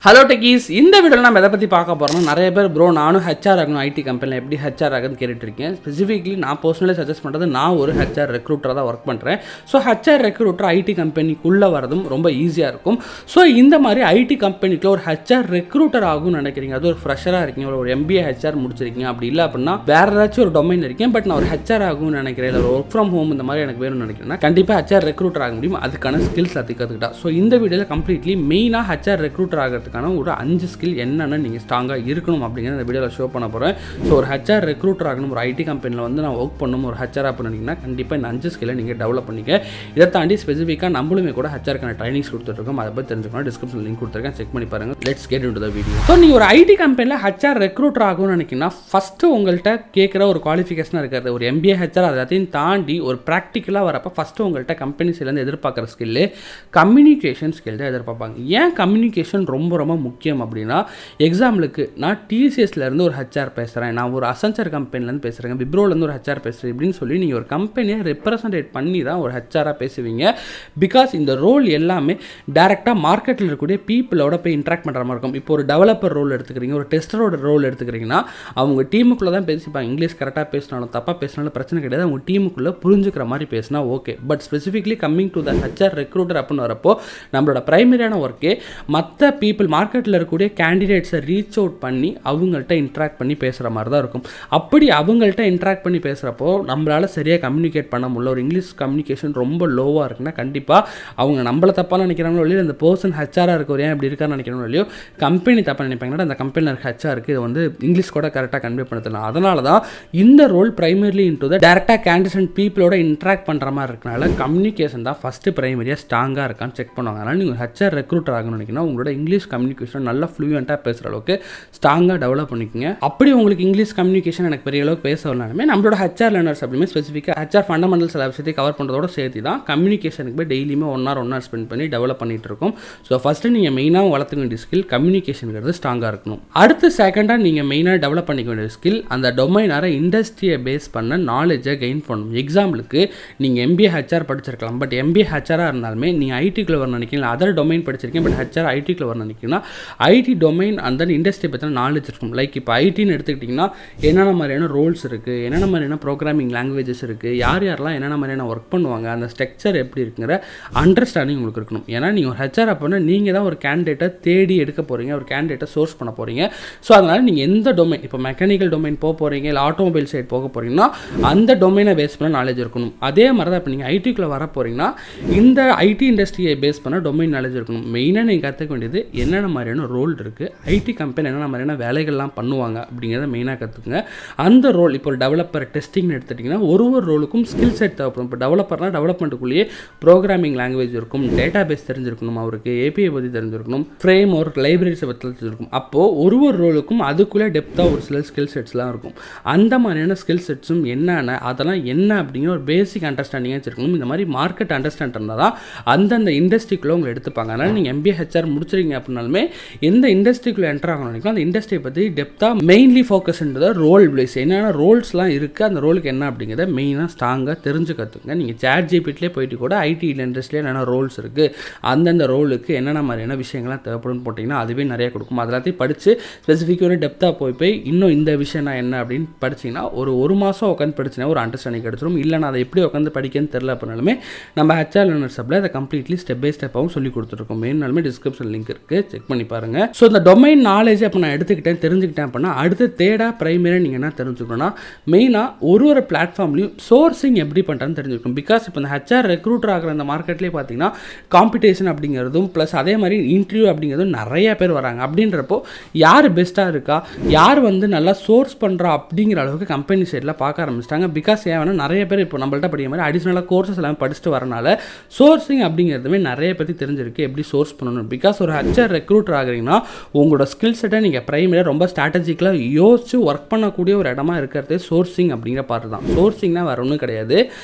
Hello techies, இந்த வீடியோவில் நம்ம எதை பற்றி பார்க்க போகிறோம்னா, நிறைய பேர் ப்ரோ நானும் ஹெச்ஆர் ஆகணும் ஐடி கம்பெனியில் எப்படி ஹெச்ஆர் ஆகுதுன்னு கேட்டுருக்கேன். ஸ்பெசிஃபிக்லி நான் பர்சனலி சஜஸ்ட் பண்ணுறது, நான் ஒரு ஹெச்ஆர் ரெக்ரூட்டராக தான் ஒர்க் பண்ணுறேன். ஸோ ஹெச்ஆர் ரெக்ரூட்டர் ஐடி கம்பெனிக்குள்ளே வரதும் ரொம்ப ஈஸியாக இருக்கும். ஸோ இந்த மாதிரி ஐடி கம்பெனிக்குள்ள ஒரு ஹெச்ஆர் ரெக்ரூட்டர் ஆகும்னு நினைக்கிறீங்க, அது ஒரு ஃப்ரெஷராக இருக்கீங்க, ஒரு எம்பிஏ ஹெச்ஆர் முடிச்சிருக்கீங்க, அப்படி இல்லை அப்படின்னா வேறு ஏதாச்சும் ஒரு டொமைன் இருக்கேன், பட் நான் ஒரு ஹெச்ஆர் ஆகும்னு நினைக்கிறேன், இல்லை ஒரு ஒர்க் ஃப்ரம் ஹோம் இந்த மாதிரி எனக்கு வேணும்னு நினைக்கிறேன்னா கண்டிப்பாக ஹெச்ஆர் ரெக்ரூட்டர் ஆக முடியும். அதுக்கான ஸ்கில்ஸ் கற்றுக்கிட்டா. ஸோ இந்த வீடியோவில் கம்ப்ளீட்லி மெயினாக ஹெச்ஆர் ரெக்ரூட்டர் ஆகிறதுக்கான ஒரு 5 ஸ்கில் என்னென்னு நீங்கள் ஸ்ட்ராங்காக இருக்கணும் அப்படிங்கிறத இந்த வீடியோவில் ஷோ பண்ண போகிறேன். ஸோ ஒரு ஹெச்ஆர் ரெக்ரூட்டர் ஆகணும், ஒரு ஐடி கம்பெனியில் வந்து நான் ஒர்க் பண்ணணும், ஒரு ஹெச்ஆர் பண்ணிங்கன்னா கண்டிப்பாக இந்த 5 ஸ்கில்லை நீங்கள் டெவலப் பண்ணிக்க. இதை தாண்டி ஸ்பெசிஃபிக்காக நம்மளுமே கூட ஹெச்ஆருக்கான ட்ரைனிங்ஸ் கொடுத்துருக்கோம். அதை பற்றி தெரிஞ்சுக்கணும். டிஸ்கிரிப்ஷன் லிங்க் கொடுத்துருக்கேன், செக் பண்ணி பாருங்கள். Let's get into the video. So நீங்கள் ஒரு ஐடி கம்பெனியில் ஹெச்ஆர் ரெக்ரூட்டர் ஆகணும்னு நினைக்கிங்கன்னா ஃபஸ்ட்டு உங்கள்கிட்ட கேட்குற ஒரு குவாலிஃபிகேஷனாக இருக்கிறது ஒரு எம்பிஏ ஹெச்ஆர். எல்லாத்தையும் தாண்டி ஒரு ப்ராக்டிக்கலாக வரப்போ ஃபஸ்ட்டு உங்கள்கிட்ட கம்பெனிஸ்லேருந்து எதிர்பார்க்குற ஸ்கில்லு கம்யூனிகேஷன் ஸ்கில் தான் எதிர்பார்ப்பாங்க. ஏன் கம்யூனிகேஷன் ரொம்ப ரொம்ப முக்கியம் அப்படின்னா, எக்ஸாம்பிளுக்கு நான் டிசிஎஸ்லேருந்து ஒரு ஹெச்ஆர் பேசுகிறேன், நான் ஒரு அசென்ச்சர் கம்பெனிலேருந்து பேசுகிறேன், விப்ரோலேருந்து ஒரு ஹெச்ஆர் பேசுகிறேன் இப்படின்னு சொல்லி நீங்கள் ஒரு கம்பெனியை ரெப்ரசன்டேட் பண்ணி தான் ஒரு ஹெச்ஆராக பேசுவீங்க. பிகாஸ் இந்த ரோல் எல்லாமே டேரெக்டாக மார்க்கெட்டில் இருக்கக்கூடிய பீப்புளோட போய் இன்ட்ராக்ட் பண்ணுற மாதிரி இருக்கும். இப்போ ஒரு டெவலப்பர் ரோல் எடுத்துக்கிறீங்க, ஒரு டெஸ்டரோட ரோல் எடுத்துக்கிறீங்கன்னா அவங்க டீமுக்குள்ளே தான் பேசிப்பாங்க. இங்கிலீஷ் கரெக்டாக பேசினாலும் தப்பாக பேசினாலும் பிரச்சனை கிடையாது, அவங்க டீமுக்குள்ளே புரிஞ்சுக்கிற மாதிரி பேசினா okay. But specifically coming to the HR recruiter அப்படின்னு வரப்போ நம்மளோட ப்ரைமரியான ஒர்க்கே மற்ற பீப்புள் மார்க்கெட்டில் இருக்கக்கூடிய கேண்டிடேட்ஸை ரீச் அவுட் பண்ணி அவங்கள்ட்ட இன்ட்ராக்ட் பண்ணி பேசுகிற மாதிரி தான் இருக்கும். அப்படி அவங்கள்ட்ட இன்ட்ராக்ட் பண்ணி பேசுகிறப்போ நம்மளால் சரியாக கம்யூனிகேட் பண்ண முடியல, ஒரு இங்கிலீஷ் கம்யூனிகேஷன் ரொம்ப லோவாக இருக்குன்னா கண்டிப்பாக அவங்க நம்மளை தப்பாக நினைக்கிறாங்களோ இல்லையோ, அந்த பர்சன் ஹெச்ஆராக இருக்கவர் ஏன் இப்படி இருக்கான்னு நினைக்கிறாங்களோ இல்லையோ, கம்பெனி தப்பாக நினைப்பாங்கன்னா அந்த கம்பெனியில் இருக்க ஹெச்ஆருக்கு இது வந்து இங்கிலீஷ் கூட கரெக்டாக கன்வே பண்ணலாம். அதனால தான் இந்த ரோல் பிரைமரிலி இன்டு த டேரெக்டாக கேண்டிடேட்ஸ் அண்ட் பீப்புளோட இன்ட்ராக்ட் பண்ணுற மாதிரி இருக்கனால கம்யூனிகேஷன் தான் ஃபஸ்ட்டு பிரைமரியாக ஸ்ட்ராங்காக இருக்கான்னு செக் பண்ணுவாங்க. அதனால் நீங்கள் ஹெச்ஆர் ரெக்ரூட்டர் ஆகணும்னு நினைக்கிங்கன்னா உங்களோட இங்கிலீஷ் கம்யூனிகேஷன் நல்லா ஃப்ளூயண்ட்டாக பேசுகிற அளவுக்கு ஸ்ட்ராங்காக டெவலப் பண்ணிக்கோங்க. அப்படி உங்களுக்கு இங்கிலீஷ் கம்யூனிகேஷன் எனக்கு பெரிய அளவுக்கு பேச வரலாமே நம்மளோட ஹெச்ஆர் லேர்னர்ஸ் அப்படியுமே ஸ்பெசிஃபிக்காக ஹெச்ஆர் ஃபண்டமெண்டல்ஸ் எல்லா விஷயத்தையும் கவர் பண்ணுறதோட சேர்த்து தான் கம்யூனிகேஷனுக்கு போய் டெய்லியுமே ஒன் ஹவர் ஸ்பெண்ட் பண்ணி டெவலப் பண்ணிட்டு இருக்கோம். ஸோ ஃபஸ்ட்டு நீங்கள் மெயினாக வளர்த்துக்க வேண்டிய ஸ்கில் கம்யூனிகேஷனுங்கிறது ஸ்ட்ராங்காக இருக்கணும். அடுத்து செகண்டாக நீங்கள் மெயினாக டெவலப் பண்ணிக்க வேண்டிய ஸ்கில் அந்த டொமைனார இண்டஸ்ட்ரியை பேஸ் பண்ண நாலேஜை கெயின் பண்ணணும். எக்ஸாம்பிளுக்கு நீங்கள் எம்பிஏ ஹெச்ஆர் படிச்சிருக்கலாம், பட் எம்பிஏ ஹெச்ஆராக இருந்தாலுமே நீங்கள் ஐடிக்குள்ளே வரணும் நினைக்கிறீங்க, அதர் டொமைன் படிச்சிருக்கீங்க, பட் ஹெச்ஆர் ஐடிக்குள்ளே வரணும் நினைக்கிறீங்கன்னா ஐடி டொமைன் அந்த இண்டஸ்ட்ரி பற்றின நாலேஜ் இருக்கும். லைக் இப்போ ஐடின்னு எடுத்துக்கிட்டிங்கன்னா என்னென்ன மாதிரியான ரோல்ஸ் இருக்குது, என்னென்ன மாதிரியான ப்ரோக்ராமிங் லாங்குவேஜஸ் இருக்குது, யார் யாரெல்லாம் என்னென்ன மாதிரியான ஒர்க் பண்ணுவாங்க, அந்த ஸ்ட்ரக்சர் எப்படி இருக்குங்கிற அண்டர்ஸ்டாண்டிங் உங்களுக்கு இருக்கணும். ஏன்னா நீங்கள் ஒரு ஹெச்ஆர் அப்படின்னா நீங்கள் தான் ஒரு கேண்டிடேட்டை தேடி எடுக்க போகிறீங்க, ஒரு கேண்டிடேட்டை சோர்ஸ் பண்ண போகிறீங்க. ஸோ அதனால் நீங்கள் எந்த டொமைன், இப்போ மெக்கானிக்கல் டொமைன் போக போகிறீங்க, இல்லை ஆட்டோமொபைல் சைட் போக போகிறீங்கன்னா அந்த டொமைனை பேஸ் பண்ண நாலேஜ் இருக்கணும். அதே மாதிரி தான் இப்போ நீங்கள் ஐடிக்குள்ளே வர போகிறீங்கன்னா இந்த ஐடி இண்டஸ்ட்ரியை பேஸ் பண்ண டொமைன் நாலேஜ் இருக்கணும். மெயினாக நீங்கள் கற்றுக்க வேண்டியது என்னென்ன மாதிரியான ரோல் இருக்குது, ஐடி கம்பெனி என்னென்ன மாதிரியான வேலைகள்லாம் பண்ணுவாங்க அப்படிங்கிறத மெயினாக கற்றுக்குங்க. அந்த ரோல் இப்போ ஒரு டெவலப்பர் டெஸ்டிங்னு எடுத்துட்டிங்கன்னா ஒரு ரோலுக்கும் ஸ்கில் செட் தேவைப்படும். இப்போ டெவலப்பர்னால் டெவலப்மெண்ட்டுக்குள்ளேயே ப்ரோக்ராமிங் லாங்குவேஜ் இருக்கும், டேட்டா பேஸ் தெரிஞ்சிருக்கணும், அவருக்கு ஏபிஐ பற்றி தெரிஞ்சிருக்கணும், ஃப்ரேம் ஒர்க் லைப்ரரிஸை பற்றி தெரிஞ்சிருக்கும். அப்போது ஒரு ரோலுக்கும் அதுக்குள்ளே டெப்த்தாக ஒரு சில ஸ்கில் செட்ஸ்லாம் இருக்கும். அந்த மாதிரியான ஸ்கில் செட்ஸும் என்னென்ன அதெல்லாம் என்ன அப்படிங்கிற ஒரு பேசிக் அண்டர்ஸ்டாண்டிங்காக வச்சுருக்கணும். இந்த மாதிரி மார்க்கெட் அண்டர்ஸ்டாண்ட் இருந்தால் தான் அந்தந்த இண்டஸ்ட்ரிக்குள்ளே உங்களை எடுத்துப்பாங்க. அதனால் நீங்கள் எம்பிஏ ஹெச்ஆர் முடிச்சிருக்கீங்க அப்படின்னாலுமே எந்த இண்டஸ்ட்ரிக்குள்ளே என்டர் ஆகணும் நினைக்கலாம், அந்த இண்டஸ்ட்ரியை பற்றி டெப்த்தாக மெயின்லி ஃபோக்கஸ் பண்ணுறது ரோல் பிளேஸ் என்னென்ன ரோல்ஸ்லாம் இருக்குது, அந்த ரோலுக்கு என்ன அப்படிங்கிறத மெயினாக ஸ்ட்ராங்காக தெரிஞ்சு கற்றுங்க. நீங்கள் சேட் ஜிபிடிலே போயிட்டு கூட ஐடி இண்டஸ்ட்ரியில் என்னென்ன ரோல்ஸ் இருக்குது, அந்தந்த ரோலுக்கு என்னென்ன மாதிரியான விஷயங்கள்லாம் தேவைப்படும்னு போட்டிங்கன்னா அதுவே நிறைய கொடுக்கும். அதெல்லாத்தையும் படித்து ஸ்பெசிஃபிக்காக டெப்த்தாக போய் இன்னும் இந்த விஷயம்னா என்ன அப்படின்னு படிச்சிங்கன்னா ஒரு மாதம் உட்காந்து படிச்சிங்கன்னா ஒரு அண்டர்ஸ்டாண்டிங் கிடச்சிடும். இல்லை நான் அதை எப்படி உட்காந்து படிக்கன்னு தெரில அப்படின்னாலுமே நம்ம ஹெச்ஆர் லேர்னர்ஸ் சப்ல அதை கம்ப்ளீட்லி ஸ்டெப் பை ஸ்டெப்பாகவும் சொல்லி கொடுத்துருக்கோம். மெயினாலுமே டிஸ்கிரிப்ஷன் லிங்க் இருக்குது, செக் பண்ணி பாருங்கள். ஸோ இந்த டொமைன் நாலேஜ் அப்போ நான் எடுத்துக்கிட்டேன் தெரிஞ்சுக்கிட்டேன் அப்படின்னா அடுத்து தேடாக பிரைமரியாக நீங்கள் என்ன தெரிஞ்சுக்கணும்னா மெயினாக ஒரு பிளாட்ஃபார்ம்லையும் சோர்சிங் எப்படி பண்ணுறதுன்னு தெரிஞ்சுக்கணும். பிகாஸ் இப்போ இந்த ஹெச்ஆர் ரெக்ரூட்டர் ஆகிற அந்த மார்க்கெட்லேயே பார்த்தீங்கன்னா காம்படிஷன் அப்படிங்கிறதும் ப்ளஸ் அதே மாதிரி இன்டர்வியூ அப்படிங்கிறதும் நிறைய பேர் வராங்க. அப்படின்றப்போ யார் பெஸ்ட்டாக இருக்கா, யார் வந்து நல்லா சோர்ஸ் பண்ணுறா அப்படிங்கிற அளவுக்கு கம்பெனி சைடில் பார்க்க ஆரம்பிச்சிட்டாங்க. பிகாஸ் ஏன்னா நிறைய பேர் இப்போ நம்மள்ட்ட படிக்கிற மாதிரி அடிஷ்னலாக கோர்சஸ் எல்லாம் படிச்சுட்டு வரனால சோர்சிங் அப்படிங்கிறதுமே நிறைய பற்றி தெரிஞ்சிருக்கு, எப்படி சோர்ஸ் பண்ணணும். பிகாஸ் ஒரு ஹெச்ஆர் ரெக்ரூட்டர் ஆகிறீங்கன்னா உங்களோட ஸ்கில் செட்டை நீங்கள் பிரைமரியாக ரொம்ப ஸ்ட்ராட்டஜிக்கலாக யோசிச்சு ஒர்க் பண்ணக்கூடிய ஒரு இடமா இருக்கிறது சோர்சிங் அப்படிங்கிற பார்த்து தான். சோர்சிங்னா வேறு ஒன்றும் கிடையாது.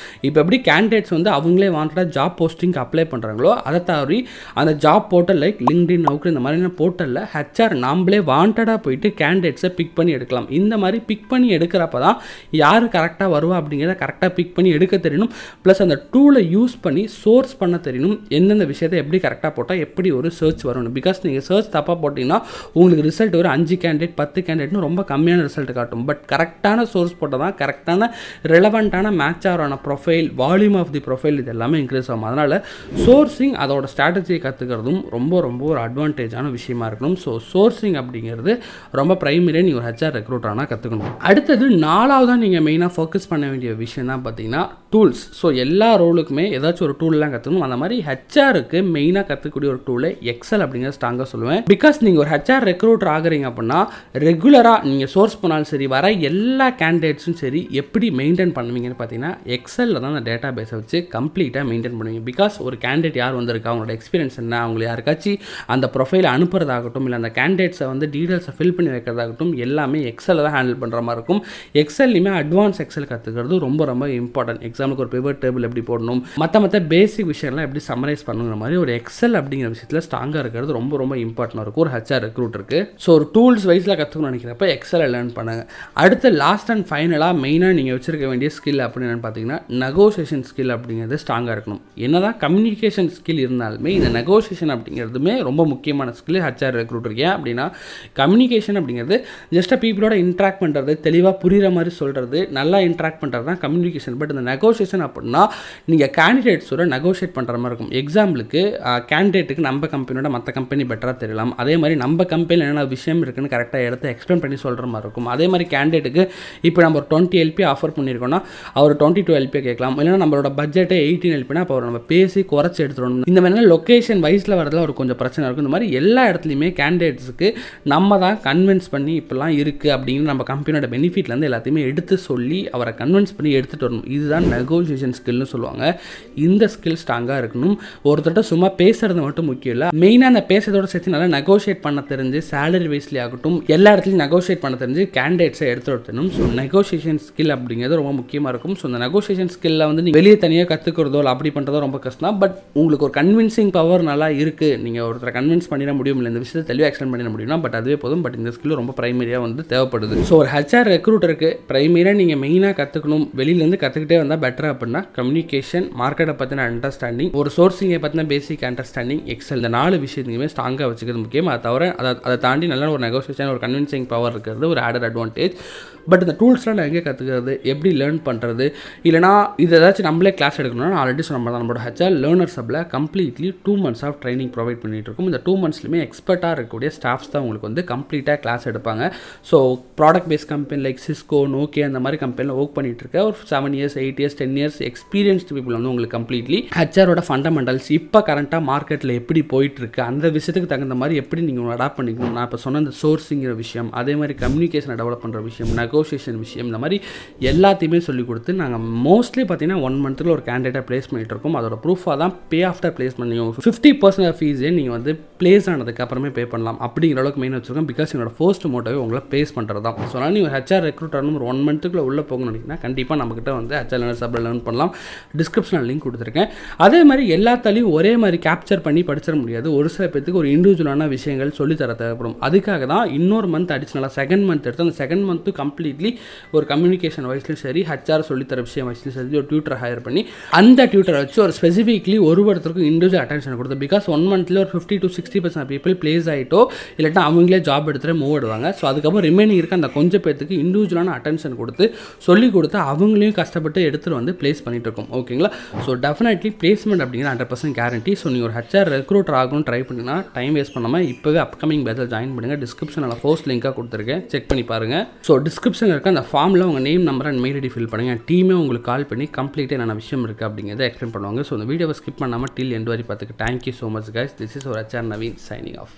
இப்போ எப்படி கேண்டிடேட்ஸ் வந்து அவங்களே வாண்டடாக ஜாப் போஸ்டிங்க்கு அப்ளை பண்ணுறாங்களோ அதை தவிர அந்த ஜாப் போர்ட்டல் லைக் லிங்க்டின் நவுக்கர் இந்த மாதிரியான போர்ட்டலில் ஹெச்ஆர் நாம்ளே வாண்டடாக போயிட்டு கேண்டிடேட்ஸை பிக் பண்ணி எடுக்கலாம். இந்த மாதிரி பிக் பண்ணி எடுக்கிறப்ப தான் யார் கரெக்டாக வருவா அப்படிங்கிறத கரெக்டாக பிக் பண்ணி எடுக்க தெரியணும். ப்ளஸ் அந்த டூலை யூஸ் பண்ணி சோர்ஸ் பண்ண தெரியணும், எந்தெந்த விஷயத்தை எப்படி கரெக்டாக போட்டால் எப்படி ஒரு சர்ச் வரணும். பிகாஸ் நீங்கள் சர்ச் தப்பாக போட்டிங்கன்னா உங்களுக்கு ரிசல்ட் ஒரு 5 கேண்டிடேட் 10 கேண்டிடேட்னு ரொம்ப கம்மியான ரிசல்ட் காட்டும். பட் கரெக்டான சோர்ஸ் போட்டால் தான் கரெக்டான ரெலவெண்ட்டான மேட்ச் ஆகிற profile, volume of the profile இது எல்லாமே இன்க்ரீஸ் ஆகும். அதனால் சோர்சிங் அதோட ஸ்ட்ராட்டஜியை கற்றுக்கிறதும் ரொம்ப ரொம்ப ஒரு அட்வான்டேஜான விஷயமா இருக்கணும். ஸோ சோர்சிங் அப்படிங்கிறது ரொம்ப ப்ரைமரியாக நீங்கள் ஒரு ஹெச்ஆர் ரெக்ரூட்டரானால் கற்றுக்கணும். அடுத்தது 4வதாக நீங்கள் மெயினாக ஃபோக்கஸ் பண்ண வேண்டிய விஷயம் தான் பார்த்தீங்கன்னா டூல்ஸ். ஸோ எல்லா ரோலுக்குமே ஏதாச்சும் ஒரு டூல்லாம் கற்றுக்கணும். அந்த மாதிரி ஹெச்ஆருக்கு மெயினாக கற்றுக்கக்கூடிய ஒரு டூலை எக்ஸல் அப்படிங்கிறத ஸ்ட்ராங்காக சொல்லுவேன். பிகாஸ் நீங்கள் ஒரு ஹெச்ஆர் ரெக்ரூட்டர் ஆகுறீங்க அப்படின்னா ரெகுலராக நீங்கள் சோர்ஸ் பண்ணாலும் சரி, வர எல்லா கேண்டிடேட்ஸும் சரி, எப்படி மெயின்டைன் பண்ணுவீங்கன்னு பார்த்தீங்கன்னா எக்ஸலில் தான் அந்த டேட்டா பேஸை வச்சு கம்ப்ளீட்டாக மெயின்டைன் பண்ணுவீங்க. பிகாஸ் ஒரு கேண்டிடேட் யார் வந்திருக்கா, அவங்களோட எக்ஸ்பீரியன்ஸ் என்ன, அவங்களை யாருக்காச்சும் அந்த ப்ரொஃபைலை அனுப்புறதாகட்டும், இல்லை அந்த கேண்டிடேட்ஸை வந்து டீட்டெயில்ஸை ஃபில் பண்ணி வைக்கிறதாகட்டும், எல்லாமே எக்ஸலில் தான் ஹேண்டில் பண்ணுற மாதிரி இருக்கும். எக்ஸல்லையுமே அட்வான்ஸ் எக்ஸல் கற்றுக்கிறது ரொம்ப ரொம்ப இம்பார்ட்டன்ட். எக்ஸாம்பிளுக்கு ஒரு பிவட் டேபிள் எப்படி போடணும், மற்ற பேசிக் விஷயம்லாம் எப்படி சம்மரைஸ் பண்ணுங்கிற மாதிரி ஒரு எக்ஸல் அப்படிங்கிற விஷயத்தில் ஸ்ட்ராங்காக இருக்கிறது ரொம்ப ரொம்ப இம்பார்ட்டன்ட் இருக்கும் ஒரு ஹெச்ஆர் ரெக்ரூட்டருக்கு. ஸோ ஒரு டூல்ஸ் வைஸில் கற்றுக்கணும்னு நினைக்கிறப்ப எக்ஸலை லேர்ன் பண்ணுங்க. அடுத்து லாஸ்ட் அண்ட் ஃபைனலாக மெயினாக நீங்கள் வச்சிருக்க வேண்டிய ஸ்கில் அப்படின்னு பார்த்தீங்கன்னா நெகோசியேஷன் ஸ்கில் அப்படிங்கிறது ஸ்ட்ராங்காக இருக்கணும். என்னதான் கம்யூனிகேஷன் ஸ்கில் இருந்தாலுமே இந்த நெகோசியேஷன் அப்படிங்கிறதுமே ரொம்ப முக்கியமான ஸ்கில் ஹெச்ஆர் ரெக்ரூட்டர். ஏன் அப்படின்னா கம்யூனிகேஷன் அப்படிங்கிறது ஜஸ்ட்டாக பீப்புளோட இன்ட்ராக்ட் பண்ணுறது, தெளிவாக புரிகிற மாதிரி சொல்கிறது, நல்லா இன்ட்ராக்ட் பண்ணுறது தான் கம்யூனிகேஷன். பட் இந்த நெகோசியேஷன் அப்படின்னா நீங்கள் கேண்டிடேட்ஸோட நெகோஷியேட் பண்ணுற மாதிரி இருக்கும். எக்ஸாம்பிளுக்கு கேண்டிடேட்டுக்கு நம்ம கம்பெனியோட மற்ற கம்பெனி பெட்டராக தெரியலாம். அதே மாதிரி நம்ம கம்பெனியில் என்னென்ன விஷயம் இருக்குன்னு கரெக்டாக எடுத்து எக்ஸ்பிளைன் பண்ணி சொல்கிற மாதிரி இருக்கும். அதே மாதிரி கேண்டிடேட்டுக்கு இப்போ நம்ம ஒரு 20 LP ஆஃபர் பண்ணியிருக்கோம்னா அவர் 22 LP கேட்கலாம். இல்லைனா நம்மளோட பட்ஜெட்டே 18 LPனா அப்போ நம்ம பேசி குறைச்சி எடுத்துடணும். இந்த மாதிரிலாம் லொக்கேஷன் வைஸில் வரதுல ஒரு கொஞ்சம் பிரச்சனை இருக்கும். இந்த மாதிரி எல்லா இடத்துலையுமே கேண்டிடேட்ஸுக்கு நம்ம தான் கன்வின்ஸ் பண்ணி இப்போலாம் இருக்குது அப்படின்னு நம்ம கம்பெனியோட பெனிஃபிட்லேருந்து எல்லாத்தையுமே எடுத்து சொல்லி அவரை கன்வின்ஸ் பண்ணி எடுத்துகிட்டு வரணும். இதுதான் நெகோசியேஷன் ஸ்கில்னு சொல்லுவாங்க. இந்த ஸ்கில் ஸ்ட்ராங்காக இருக்கணும். ஒருத்தர்கிட்ட சும்மா பேசுறது மட்டும் முக்கியம் இல்லை, மெயினாக அந்த பேசுறதோட சேர்த்து நல்லா நெகோஷியேட் பண்ண தெரிஞ்சு சேலரி வைஸ்லேயே ஆகட்டும் எல்லா இடத்துலையும் நெகோஷியேட் பண்ண தெரிஞ்சு கேண்டிடேட்ஸை எடுத்துடணும். ஸோ நெகோசியேஷன் ஸ்கில் அப்படிங்கிறது ரொம்ப முக்கியமாக இருக்கும். ஸோ இந்த நெகோசியேஷன் ஸ்கில்ல வந்து நீங்கள் வெளியே தனியாக கற்றுக்கிறதோ இல்லை அப்படி பண்ணுறதோ ரொம்ப கஷ்டம் தான். பட் உங்களுக்கு ஒரு கன்வின்சிங் பவர் நல்லா இருக்குது, நீங்கள் ஒருத்தரை கன்வின்ஸ் பண்ணிட முடியும், இல்லை இந்த விஷயத்தை தெளிவாக எக்ஸ்பிளைன் பண்ணிட முடியும்னா பட் அதுவே போதும். பட் இந்த ஸ்கில் ரொம்ப ப்ரைமரியாக வந்து தேவைப்படுது. ஸோ ஒரு ஹெச்ஆர் ரெக்ரூட்டருக்கு ப்ரைமரியாக நீங்கள் மெயினாக கற்றுக்கணும், வெளியிலேருந்து கற்றுக்கிட்டே வந்தால் பெட்டர் அப்படின்னா கம்யூனிகேஷன், மார்க்கெட்டை பற்றின அண்டர்ஸ்டாண்டிங், ஒரு சோர்சிங்கை பற்றின பேசிக் அண்டர்ஸ்டாண்டிங், எக்ஸல், இந்த 4 விஷயத்தையுமே ஸ்ட்ராங்காக வச்சுக்கிறது முக்கியம். அதை தவிர அதை தாண்டி நல்ல ஒரு நெகோசியேஷன், ஒரு கன்வின்சிங் பவர் இருக்கிறது ஒரு ஆடட் அட்வான்டேஜ். பட் இந்த டூல்ஸ்லாம் நான் எங்கே கற்றுக்கிறது, எப்படி லேர்ன் பண்ணுறது, இல்லைனா இது ஏதாச்சும் நம்மளே கிளாஸ் எடுக்கணும்னா ஆல்ரெடி சொன்ன தான் நம்மளோட ஹெச்ஆர் லேர்னர் சப்பில் completely 2 months of training provide பண்ணிட்டு இருக்கும். இந்த 2 monthsலையுமே எக்ஸ்பர்ட்டாக இருக்கக்கூடிய ஸ்டாஃப்ஸ் தான் உங்களுக்கு வந்து கம்ப்ளீட்டாக கிளாஸ் எடுப்பாங்க. So product based company like Cisco, Nokia அந்த மாதிரி கம்பெனியில் ஒர்க் பண்ணிட்டு இருக்க ஒரு 7 years 8 years 10 years experienced people வந்து உங்களுக்கு கம்ப்ளீட்லி ஹெச்ஆரோட ஃபண்டமெண்டல்ஸ் இப்போ கரண்ட்டாக மார்க்கெட்டில் எப்படி போயிட்டுருக்கு, அந்த விஷயத்துக்கு தகுந்த மாதிரி எப்படி நீங்கள் அடாப்ட் பண்ணிக்கணும். நான் இப்போ சொன்ன இந்த சோர்ஸிங்கிற விஷயம், அதே மாதிரி கம்யூனிகேஷனை டெவலப் பண்ணுற விஷயம், நெகோசியேஷன் விஷயம், இந்த மாதிரி எல்லாத்தையுமே சொல்லிக் கொடுத்து நாங்கள் மோஸ்ட்லி பார்த்தீங்கன்னா 1 monthல ஒரு கேண்டிடேட்டை ப்ளேஸ் பண்ணிட்டு இருக்கோம். அதோட ப்ரூஃபாக தான் பே ஆஃப்டர் பிளேஸ்மெண்ட் நீங்கள் 50% ஆஃப் ஃபீஸே நீங்கள் வந்து பிளேஸ் ஆனதுக்கு அப்புறமே பே பண்ணலாம் அப்படிங்கிற அளவுக்கு மெயின் வச்சுருக்கோம். பிகாஸ் என்னோட ஃபர்ஸ்ட் மோட்டிவே உங்களை ப்ளேஸ் பண்ணுறது தான். ஸோ அதனால் நீங்கள் ஹெச்ஆர் ரெக்ரூட்டர்னு ஒரு 1 monthக்குள்ளே உள்ளே போகணும்னு நினைக்கிங்கன்னா கண்டிப்பாக நம்மக்கிட்ட வந்து ஹெச்ஆர் லேர்னர் சப்பில் லேர்ன் பண்ணலாம். டிஸ்கிரிப்ஷனில் லிங்க் கொடுத்துருக்கேன். அதே மாதிரி எல்லாத்தாலையும் ஒரே மாதிரி கேப்சர் பண்ணி படிச்சிட முடியாது. ஒரு சில பேருக்கு ஒரு இண்டிவிஜுவலான விஷயங்கள் சொல்லித்தர தேவைப்படும். அதுக்காக தான் இன்னொரு மந்த் அடிஷ்னலாக 2nd month எடுத்து அந்த 2nd month கம்ப்ளீட்லி ஒரு கம்யூனிகேஷன் வைஸ்லையும் சரி, ஹெச்ஆர் சொல்லித்தர விஷயம் வைஸ்லையும் சரி ஒரு டியூட்டர் ஹையர் பண்ணி அந்த டியூட்டரை வச்சு ஒரு ஸ்பெசிஃபிக்லி ஒருத்தருக்கும் இண்டிவிஜுவல் அட்டென்ஷன் கொடுத்து, பிகாஸ் 1 monthல ஒரு 50 to 60% பீப்புள் பிளேஸ் ஆகிட்டோ இல்லாட்டா அவங்களே ஜாப் எடுத்துகிட்டு மூவ் ஆடுவாங்க. ஸோ அதுக்கப்புறம் ரிமைனிங் இருக்க அந்த கொஞ்சம் பேருக்கு இண்டிவிஜுவலான அட்டென்ஷன் கொடுத்து சொல்லிக் கொடுத்து அவங்களையும் கஷ்டப்பட்டு எடுத்துகிட்டு வந்து பிளேஸ் பண்ணிட்டு இருக்கோம். ஓகேங்களா? ஸோ டெஃபினெட்லி பிளேஸ்மெண்ட் அப்படிங்கிற 100% கேரண்டி. ஸோ நீங்கள் ஒரு ஹெச்ஆர் ரெக்ரூட்டர் ஆகணும்னு ட்ரை பண்ணிங்கன்னா டைம் வேஸ்ட் பண்ணாமல் இப்போவே அப்கமிங் பேட்சில் ஜாயின் பண்ணுங்கள். டிஸ்கிரிப்ஷனில் போஸ்ட் லிங்காக கொடுத்துருக்கேன், செக் பண்ணி பாருங்கள். ஸோ டிஸ்கிரிப்ஷனில் இருக்க அந்த ஃபார்மில் உங்கள் name, number and mail ID fill பண்ணுங்கள். டீமே உங்களுக்கு கால் பண்ணி கம்ப்ளீட்டாக என்னென்ன விஷயம் இருக்குது அப்படிங்கிறத எக்ஸ்பிளைன் பண்ணுவாங்க. ஸோ இந்த வீடியோவை ஸ்கிப் பண்ணாமல் டில் எண்ட் வரை பார்த்துக்கு thank you so much guys. This is ஒரு ஹெச்ஆர் நவீன் சைனிங் ஆஃப்.